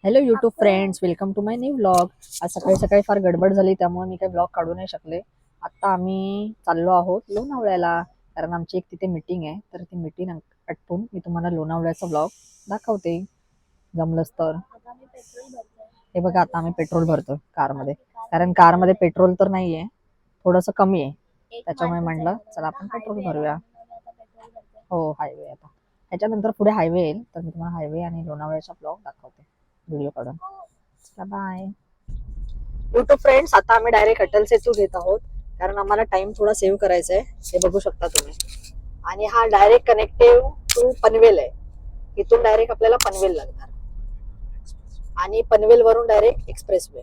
Hello YouTube friends, welcome to my new vlog. आज सकाळी सकाळी फार गडबड झाली, त्यामुळे मी काही व्लॉग काढू नाही शकले. आता आम्ही चाललो आहोत लोणावळ्याला, कारण आमची एक तिथे मीटिंग आहे. तर ती मीटिंग आटपून मी तुम्हाला लोणावळ्याचा व्लॉग दाखवते, जमलंच तर. हे बघा, आता आम्ही पेट्रोल भरतो कारमध्ये, कारण कारमध्ये पेट्रोल तर नाहीये, थोडंसं कमी आहे. त्याच्यामुळे म्हणलं चला आपण पेट्रोल भरूया. हो, हायवे आता. त्याच्यानंतर पुढे हायवे येईल, तर मी तुम्हाला हायवे आणि लोणावळ्याचा ब्लॉग दाखवते व्हिडिओ काढून. चला बाय. युट्यूब फ्रेंड्स, आता आम्ही डायरेक्ट अटल सेतू घेत आहोत, कारण आम्हाला टाइम थोडा सेव्ह करायचा आहे. हे बघू शकता तुम्ही. आणि हा डायरेक्ट कनेक्टिव्ह टू पनवेल आहे. इथून डायरेक्ट आपल्याला पनवेल लागणार आणि पनवेल वरून डायरेक्ट एक्सप्रेस वे.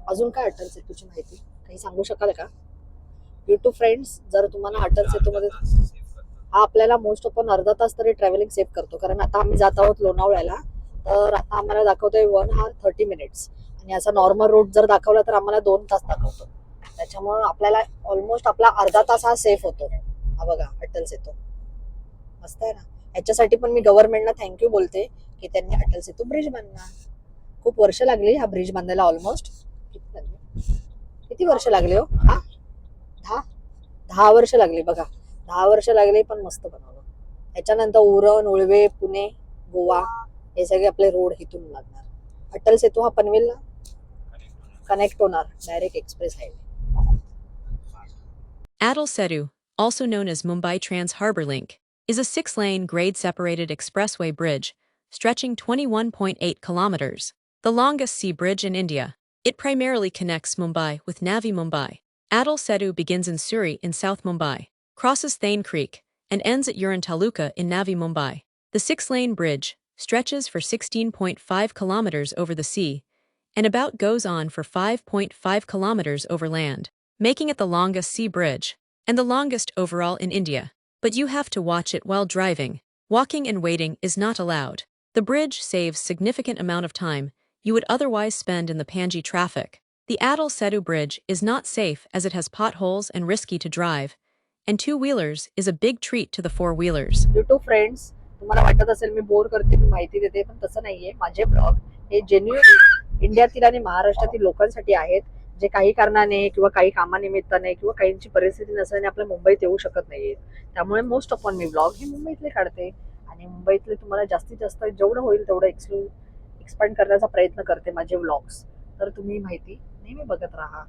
अजून काय अटल सेतूची माहिती काही सांगू शकाल का युट्यूब फ्रेंड्स? जर तुम्हाला अटल सेतूमध्ये हा आपल्याला मोस्ट ऑफ अर्धा तास तरी ट्रॅव्हलिंग सेव्ह करतो, कारण आता आम्ही जात आहोत लोणावळ्याला. तर आता आम्हाला दाखवतोय 1 hour 30 minutes, आणि असा नॉर्मल रूट जर दाखवला तर आम्हाला 2 तास दाखवतो. त्याच्यामुळे आपल्याला ऑलमोस्ट आपला अर्धा तास हा सेफ होतो. हा बघा अटल सेतू मस्त आहे ना. ह्याच्यासाठी पण मी गव्हर्नमेंटला थँक्यू बोलते की त्यांनी अटल सेतू ब्रिज बांधला. खूप वर्ष लागली हा ब्रिज बांधायला. ऑलमोस्ट किती वर्ष लागले हो? हा 10 वर्ष लागली बघा. 10 वर्ष लागली, पण मस्त बनवलं. त्याच्यानंतर उरण, उळवे, पुणे, गोवा हे सगळे आपले रोड इथून लागणार. अटल सेतू हा पनवेलला कनेक्ट होणार direct express highway. Atal Setu, also known as Mumbai Trans Harbour Link, is a 6-lane grade-separated expressway bridge stretching 21.8 kilometers, the longest sea bridge in India. It primarily connects Mumbai with Navi Mumbai. Atal Setu begins in Suri in South Mumbai, crosses Thane Creek, and ends at Uran Taluka in Navi Mumbai. The 6-lane bridge stretches for 16.5 kilometers over the sea and about goes on for 5.5 kilometers over land, making it the longest sea bridge and the longest overall in India. But you have to watch it while driving. Walking and waiting is not allowed. The bridge saves significant amount of time you would otherwise spend in the Panji traffic. The Atal Setu Bridge is not safe as it has potholes and risky to drive, and two-wheelers is a big treat to the four-wheelers. YouTube friends, तुम्हाला वाटत असेल मी bore करते, मी माहिती देते, पण तसं नाहीये. माझे ब्लॉग हे जेन्युइन इंडियातील आणि महाराष्ट्रातील लोकांसाठी आहेत, जे काही कारणाने किंवा काही कामानिमित्ताने किंवा काहींची परिस्थिती नसल्याने आपल्या मुंबईत येऊ शकत नाहीये. त्यामुळे most of on me blog हे मुंबईतले काढते, आणि मुंबईतले तुम्हाला जास्तीत जास्त जेवढं होईल तेवढं एक्सपांड करण्याचा प्रयत्न करते माझे व्लॉग्स. तर तुम्ही माहिती नेहमी बघत राहा.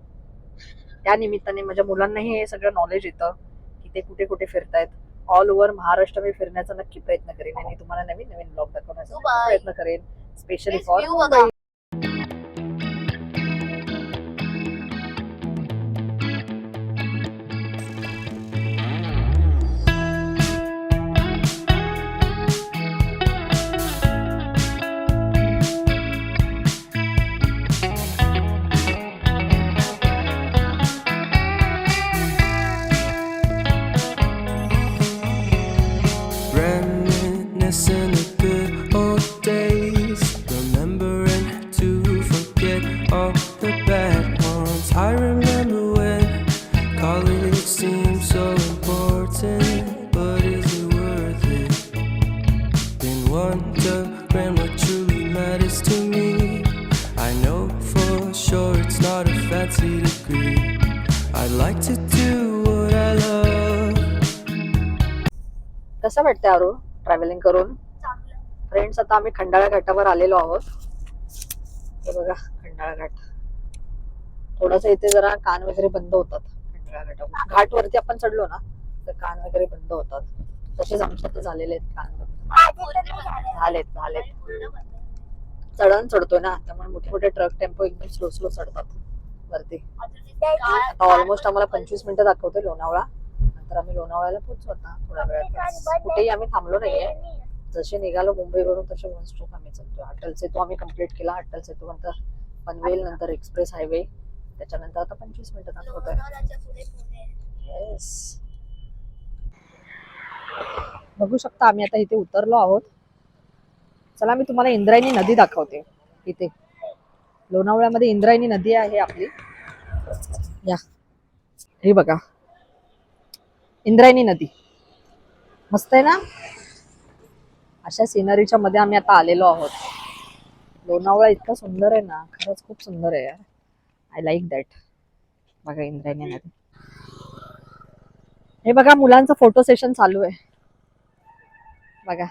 त्या निमित्ताने माझ्या मुलांनाही हे सगळं नॉलेज येतं की ते कुठे कुठे फिरतायत. ऑल ओव्हर महाराष्ट्र मी फिरण्याचा नक्की प्रयत्न करेन, आणि तुम्हाला नवीन नवीन ब्लॉग दाखवण्याचा प्रयत्न करेन, specially for Mumbai. Reminiscing the good old days, remembering to forget all the bad ones. I remember when college seemed so important, but is it worth it? Then wondering what truly matters to me. I know for sure it's not a fancy degree. I'd like to do what I love. कसं वाटतं अरू travelling करून? Friends, आता आम्ही खंडाळा घाटावर आलेलो आहोत. हे बघा खंडाळा घाट. थोडंसं इथे जरा कान वगैरे बंद होतात. खंडाळा घाटावर घाटवरती आपण चढलो ना तर कान वगैरे बंद होतात. तसेच आमच्या तर झालेले आहेत कान. झालेत. चढण चढतोय ना, त्यामुळे मोठे मोठे ट्रक टेम्पो एकदम स्लो स्लो चढतात वरती. आता ऑलमोस्ट आम्हाला 25 मिनिटं दाखवतोय लोणावळा. नंतर आम्ही लोणावळ्याला पोहोचू आता थोड्या वेळात. कुठेही आम्ही थांबलो नाहीये. जसे निघालो मुंबईवरून तसे वन स्ट्रोक आम्ही चालतोय. अटल सेतू आम्ही कम्प्लीट केला. अटल सेतू नंतर पनवेल, नंतर एक्सप्रेस हायवे, त्याच्यानंतर आता 25 मिनिटं दाखवतोय. येस, बघू शकता आम्ही आता इथे उतरलो आहोत. चला मी तुम्हाला इंद्रायणी नदी दाखवते. इथे लोणावळ्यामध्ये इंद्रायणी नदी आहे आपली. या, हे बघा इंद्रायणी नदी मस्त आहे ना. अशा सिनरीच्या मध्ये आम्ही आता आलेलो आहोत. लोणावळा इतका सुंदर आहे ना, खरंच खूप सुंदर आहे यार. I like that. बघा इंद्रायणी नदी. हे बघा मुलांचं फोटो सेशन चालू आहे. बघा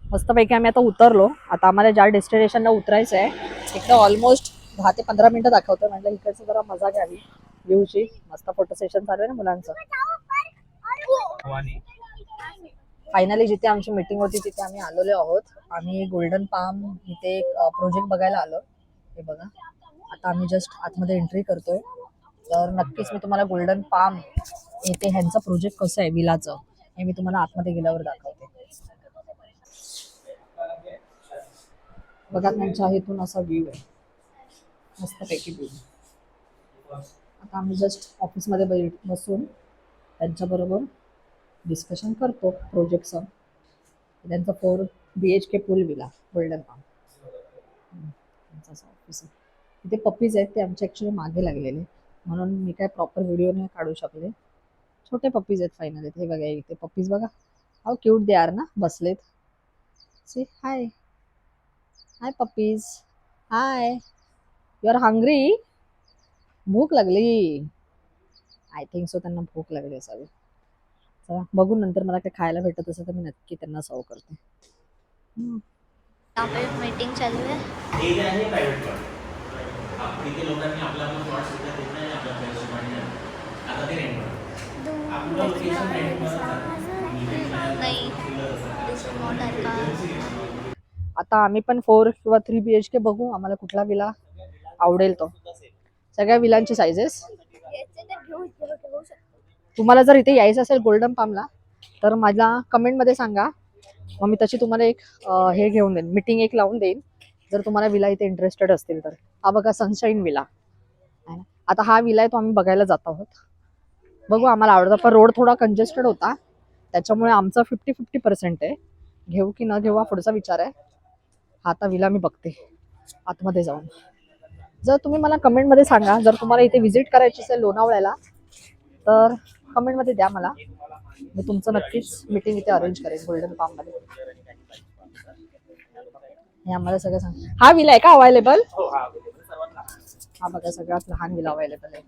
मस्तपैकी आम्ही आता उतरलो. आता आम्हाला ज्या डेस्टिनेशनला उतरायचं आहे तिकडे ऑलमोस्ट 10 ते 15 मिनिटं दाखवतोय. म्हणजे इकडची जरा मजा घ्यावी व्ह्यूची. मस्त फोटो सेशन चालू आहे ना मुलांचं. फायनली जिथे आमची मीटिंग होती तिथे आम्ही आलेलो आहोत. आम्ही गोल्डन पाम इथे एक प्रोजेक्ट बघायला आलो. हे बघा आता आम्ही जस्ट आतमध्ये एंट्री करतोय. तर नक्कीच मी तुम्हाला गोल्डन पाम येथे ह्यांचं प्रोजेक्ट कसं आहे विलाचं हे मी तुम्हाला आतमध्ये गेल्यावर दाखवते. बघा त्यांच्या इथून असा व्ह्यू आहे. मस्तपैकी व्ह्यू. आता आम्ही जस्ट ऑफिसमध्ये बसून त्यांच्याबरोबर डिस्कशन करतो प्रोजेक्टचं. त्यांचं 4 BHK पूल विला गोल्डन पाम त्यांचं असं ऑफिस आहे. तिथे पप्पीज आहेत ते आमच्या ॲक्च्युली मागे लागलेले म्हणून मी काय प्रॉपर व्हिडिओ नाही काढू शकले. छोटे पप्पीज आहेत फायनली. हे बघा इथे पप्पीज बघा हाऊ क्यूट दे आर ना. बसलेत. See hi hi puppies. Hi you are hungry. भूक लागली. आय थिंक सो त्यांना भूक लागली असावी. चला बघू नंतर मला काय खायला भेटत असेल तर मी नक्की त्यांना सर्व करते. यहाँ पे मीटिंग चल रही है. एरिया आहे प्रायव्हेट प्लॉट. तिथे लोकांनी आपला आपला प्लॉट सुद्धा देत नाही आपल्या हिशोबाने. आता ते रेंटवर. आपलं लोकेशन रेंटवर नहीं मॉडल का. आता आम्ही पण 4 किंवा 3 BHK बघू आम्हाला कुठला विला आवडेल तो. सगळ्या विलांची साईजेस. तुम्हाला जर इथे यायचं असेल गोल्डन पामला तर मला कमेंटमध्ये सांगा. मग मी तशी तुम्हाला एक हे घेऊन देईन. मीटिंग एक लावून देईन जर तुम्हाला विला इथे इंटरेस्टेड असतील तर. हा बघा सनशाईन विला आहे ना. आता हा विला आहे तो आम्ही बघायला जात आहोत. बघू आम्हाला आवडतं. पण रोड थोडा कंजेस्टेड होता त्याच्यामुळे आमचा 50-50% आहे. घेऊ की न घेऊ हा पुढचा विचार आहे. हा आता विला मी बघते आतमध्ये जाऊन. जर तुम्ही मला कमेंटमध्ये सांगा जर तुम्हाला इथे व्हिजिट करायची असेल लोणावळ्याला तर कमेंटमध्ये द्या मला. मी तुमचं नक्कीच मीटिंग इथे अरेंज करेन गोल्डन पाममध्ये. हे आम्हाला सगळं सांग. हा विला आहे का अवेलेबल. हा बघा सगळ्यात लहान विला अवेलेबल आहे.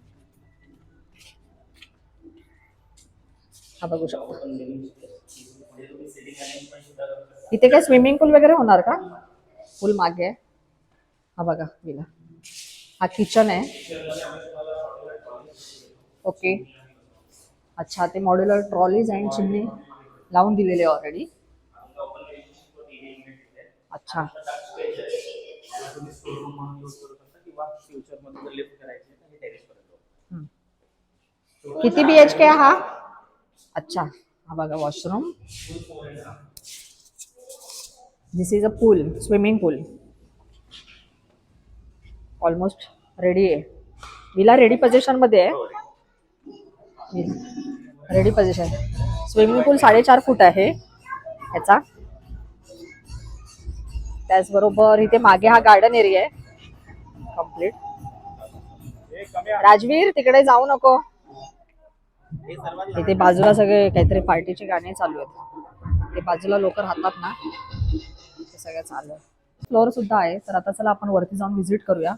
हा बघू शकतो. इथे काय स्विमिंग पूल वगैरे होणार का. पूल मागे आहे. हा बघा विला. हा किचन आहे. ओके अच्छा ते मॉड्युलर ट्रॉलीज अँड चिमणी लावून दिलेले ऑलरेडी. अच्छा किती BHK आहे हा. अच्छा हा बघा washroom. This is a pool swimming pool. Almost ready आहे. विला रेडी पोझिशन मध्ये आहे. Ready position. स्विमिंग पूल 4.5 फूट आहे ह्याचा. त्याचबरोबर इथे मागे हा गार्डन एरिया आहे कम्प्लीट. राजवीर तिकडे जाऊ नको. इथे बाजूला सगळे काहीतरी पार्टीचे गाणे चालू आहेत. ते बाजूला लोक राहतात ना ते सगळं चालू आहे. फ्लोअर सुद्धा आहे. तर आता चला आपण वरती जाऊन व्हिजिट करूया.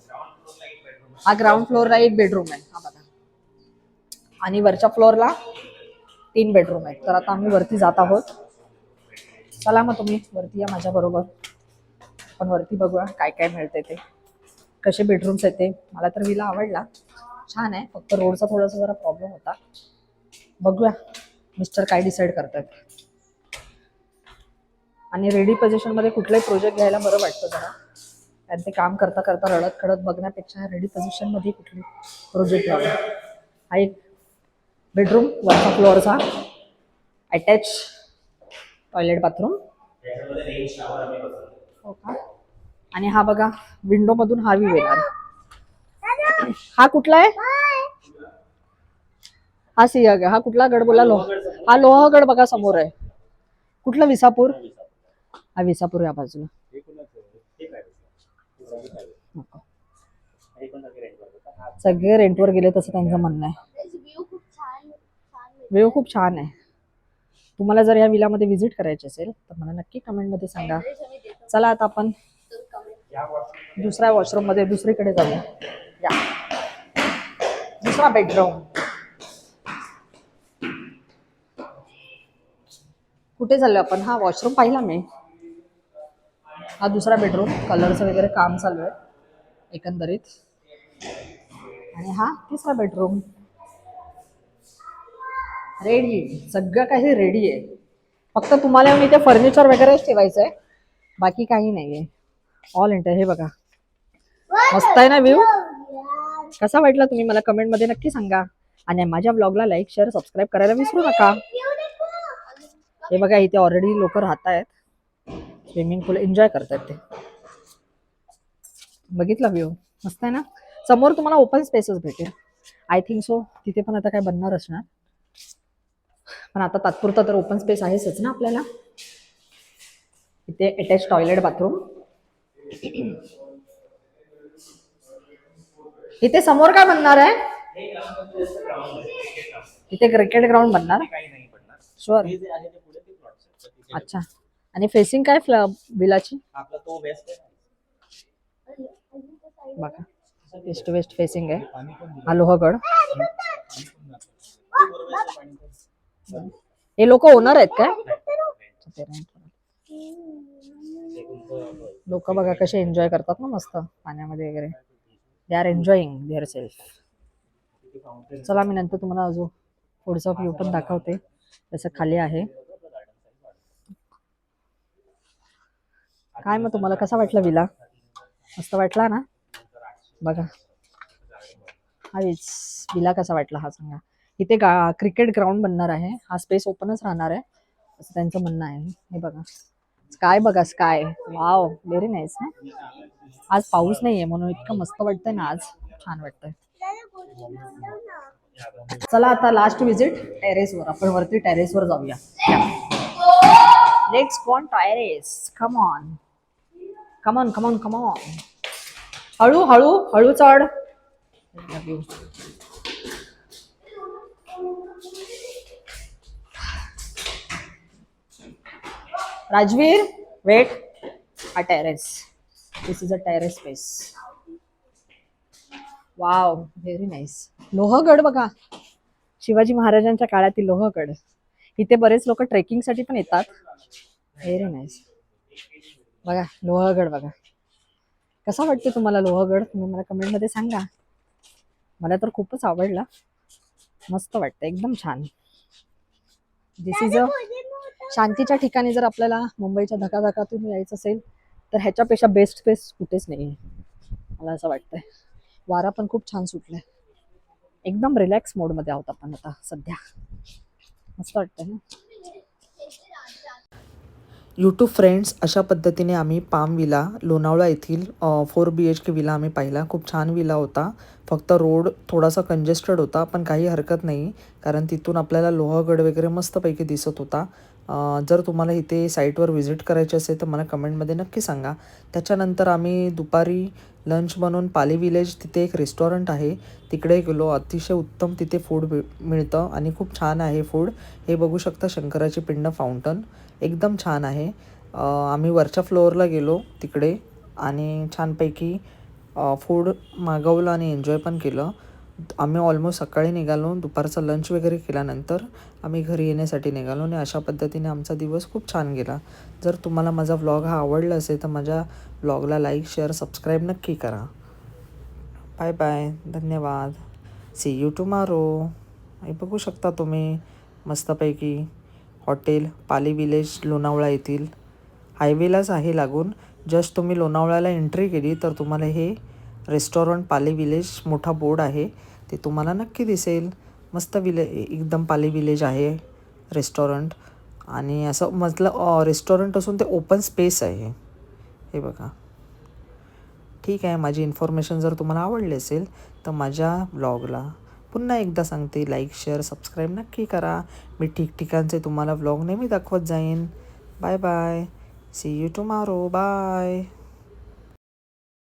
हा ग्राउंड फ्लोअरला 1 बेडरूम आहे. हा बघा आणि वरच्या फ्लोअरला 3 बेडरूम आहेत. तर आता आम्ही वरती जात आहोत. चला मग तुम्ही वरती या माझ्या बरोबर. आपण वरती बघूया काय काय मिळते ते. कसे बेडरूम्स आहेत ते. मला तर विला आवडला. छान आहे. फक्त रोडचा थोडासा जरा प्रॉब्लेम होता. बघूया मिस्टर काय डिसाईड करतात. आणि रेडी पोझिशन मध्ये कुठलाही प्रोजेक्ट घ्यायला बरं वाटतं जरा. कारण ते काम करता करता रडत खडत बघण्यापेक्षा रेडी पोझिशन मध्ये कुठली प्रोजेक्ट घ्यावा. हा एक बेडरूम वरच्या फ्लोअरचा अटॅच टॉयलेट बाथरूम. हो का. आणि हा बघा विंडो मधून हा व्ह्यू येणार. हा कुठला आहे. हा सिंहगड. हा कुठला गड बोला. हा लोहगड बघा समोर आहे. कुठला विसापूर. हा विसापूर या बाजूला. सगळे रेंटवर गेले तसं त्यांचं म्हणणं आहे. व्ह्यू खूप छान आहे. तुम्हाला जर या विलामध्ये व्हिजिट करायची असेल तर मला नक्की कमेंटमध्ये सांगा. चला आता आपण दुसऱ्या वॉशरूम मध्ये दुसरीकडे जाऊया. या दुसरा बेडरूम. कुठे चाललो आपण? हा वॉशरूम पाहिला मी. हा दुसरा बेडरूम. कलरचं वगैरे काम चालू आहे एकंदरीत. आणि हा तिसरा बेडरूम. रेडी, सगळं काही रेडी आहे. फक्त तुम्हाला येऊन इथे फर्निचर वगैरेच ठेवायचं आहे, बाकी काही नाहीये. All inter. हे बघा, मस्त आहे ना व्ह्यू. कसा वाटला तुम्ही मला कमेंटमध्ये नक्की सांगा. आणि माझ्या ब्लॉगला लाईक शेअर सबस्क्राईब करायला विसरू नका. हे बघा, इथे ऑलरेडी लोक राहत आहेत, स्विमिंग पूल एन्जॉय करतायत ते. बघितला व्ह्यू मस्त आहे ना. समोर तुम्हाला ओपन स्पेसच भेटेल आय थिंक सो. तिथे पण आता काय बनणार असणार, पण आता तात्पुरता तर ओपन स्पेस आहेच ना आपल्याला. इथे अटॅच टॉयलेट बाथरूम. इथे समोर काय बनणार आहे? इथे क्रिकेट ग्राउंड बनणार. शुअर. अच्छा. आणि फेसिंग काय विलाची? बघा, ईस्ट वेस्ट फेसिंग आहे. हा लोहगड. हे लोक ओनर आहेत काय? लोक बघा कसे एन्जॉय करतात ना मस्त पाण्यामध्ये वगैरे. They are enjoying their self. चला, मी नंतर तुम्हाला अजून पुढचा व्ह्यू पण दाखवते जसं खाली आहे. काय मग तुम्हाला कसा वाटला विला? मस्त वाटला ना? बघा हाच विला कसा वाटला हा सांगा. इथे क्रिकेट ग्राउंड बनणार आहे. हा स्पेस ओपनच राहणार आहे असं त्यांचं म्हणणं आहे. हे बघा स्काय, बघा स्काय. Wow, very nice. आज पाऊस नाहीये म्हणून इतकं मस्त वाटतंय ना, आज छान वाटतंय. चला आता लास्ट विजिट टेरेसवर. आपण वरती टेरेसवर जाऊया. Let's go on terrace. Come on come on come on come on. हळू हळू हळू चढ. Rajveer, wait. a terrace. This is a terrace space. Wow, very nice. Lohagad बघा, शिवाजी महाराजांच्या काळातील लोहगड. इथे बरेच लोक ट्रेकिंग साठी पण येतात. Very nice. बघा लोहगड बघा. कसा वाटते तुम्हाला लोहगड? तुम्ही मला कमेंट मध्ये सांगा. मला तर खूपच आवडला. मस्त वाटतं, एकदम छान. दिस इज अ शांतीच्या ठिकाणी. जर आपल्याला मुंबईच्या धकाधकातून यायचं असेल तर ह्याच्यापेक्षा बेस्ट स्पेस कुठेच नाही आहे मला असं वाटतंय. वारा पण खूप छान सुटलाय. एकदम रिलॅक्स मोड मध्ये आहोत आपण आता सध्या. मस्त वाटतंय ना. यूट्यूब फ्रेंड्स, अशा पद्धतीने आम्ही पाम विला लोणावळा येथील 4 BHK विला आम्ही पाहिला. खूप छान विला होता. फक्त रोड थोडासा कंजेस्टेड होता, पण काही हरकत नाही, कारण तिथून आपल्याला लोहगड वगैरे मस्तपैकी दिसत होता. जर तुम्हाला इथे साईटवर व्हिजिट करायची असेल तर मला कमेंटमध्ये नक्की सांगा. त्याच्यानंतर आम्ही दुपारी लंच बनवून पाली विलेज, तिथे एक रेस्टॉरंट आहे, तिकडे गेलो. अतिशय उत्तम तिथे फूड मिळतं आणि खूप छान आहे फूड. हे बघू शकता, शंकराची पिंड फाउंटन एकदम छान आहे. आम्ही वरच्या फ्लोअरला गेलो तिकडे आणि छानपैकी फूड मागवलं आणि एन्जॉय पण केलं. आम्ही ऑलमोस्ट सकाळी निघालो. दुपारचा लंच वगैरे केल्यानंतर आम्ही घरी येण्यासाठी निघालो आणि अशा पद्धतीने आमचा दिवस खूप छान गेला. जर तुम्हाला माझा व्लॉग हा आवडला असेल तर माझ्या व्लॉगला लाईक शेअर सबस्क्राईब नक्की करा. बाय बाय, धन्यवाद. See you tomorrow. हे बघू शकता तुम्ही मस्तपैकी हॉटेल पाली विलेज लोणावळा येथील. हायवेलाच आहे लागून. जस्ट तुम्ही लोणावळ्याला एंट्री केली तर तुम्हाला हे रेस्टॉरंट पाली विलेज मोठा बोर्ड आहे ते तुम्हाला नक्की दिसेल. मस्त एकदम पाली विलेज आहे रेस्टॉरंट. आणि असं म्हटलं रेस्टॉरंट असून ते ओपन स्पेस आहे. हे बघा. ठीक आहे, माझी इन्फॉर्मेशन जर तुम्हाला आवडली असेल तर माझ्या ब्लॉगला पुन्हा एकदा सांगते, लाईक शेअर सबस्क्राईब नक्की करा. मी ठिकठिकाणचे तुम्हाला व्लॉग नेहमी दाखवत जाईन. Bye bye, see you tomorrow. Bye.